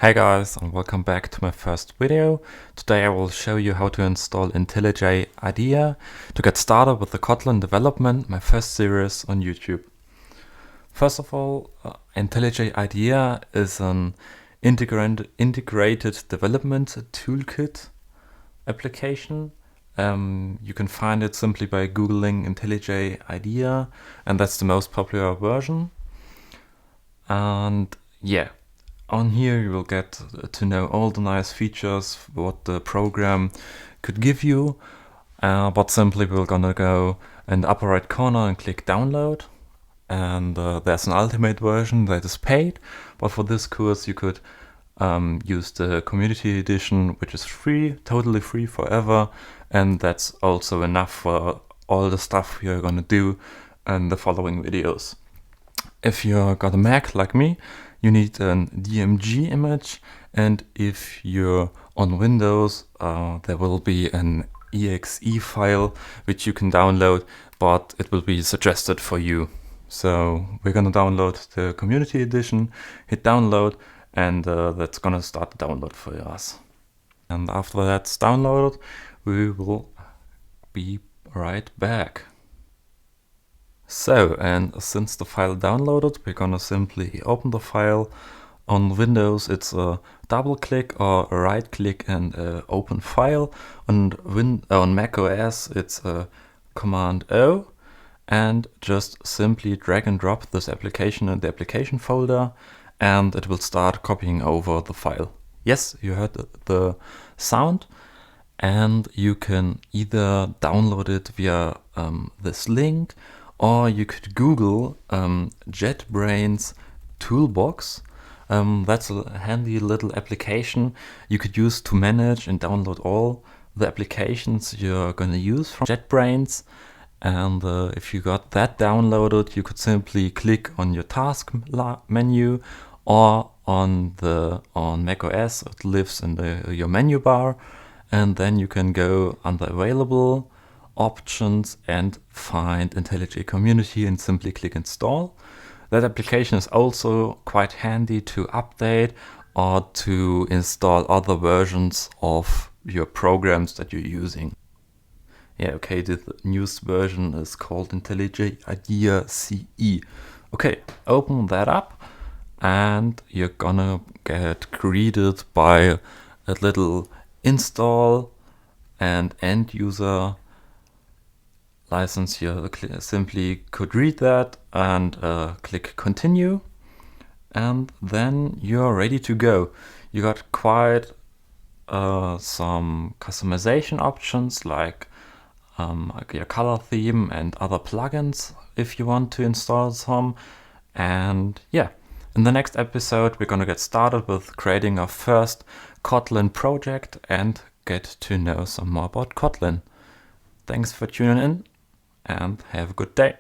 Hey guys, and welcome back to my first video. Today I will show you how to install IntelliJ IDEA to get started with the Kotlin development, my first series on YouTube. First of all, IntelliJ IDEA is an integrated development toolkit application. You can find it simply by googling IntelliJ IDEA, and that's the most popular version. And yeah, on here you will get to know all the nice features what the program could give you, but simply we're gonna go in the upper right corner and click download, and there's an ultimate version that is paid, but for this course you could use the community edition, which is free, totally free forever, and that's also enough for all the stuff you're gonna do in the following videos. If you got a Mac like me, you need an DMG image, and if you're on Windows, there will be an exe file which you can download, but it will be suggested for you. So we're gonna download the community edition, hit download, and that's gonna start the download for us. And after that's downloaded, we will be right back. So, and since the file downloaded, we're gonna simply open the file. On Windows, it's a double click or a right click and open file. On Mac OS, it's a Command O, and just simply drag and drop this application in the application folder, and it will start copying over the file. Yes, you heard the sound, and you can either download it via this link, or you could Google JetBrains Toolbox. That's a handy little application you could use to manage and download all the applications you're going to use from JetBrains. And if you got that downloaded, you could simply click on your task menu, or on macOS, it lives in your menu bar, and then you can go under Available, Options, and find IntelliJ Community and simply click Install. That application is also quite handy to update or to install other versions of your programs that you're using. Yeah, okay, the newest version is called IntelliJ IDEA CE. Okay, open that up, and you're gonna get greeted by a little install and end user license. You simply could read that and click continue, and then you're ready to go. You got quite some customization options like your color theme and other plugins if you want to install some. And yeah, in the next episode we're gonna get started with creating our first Kotlin project and get to know some more about Kotlin. Thanks for tuning in, and have a good day.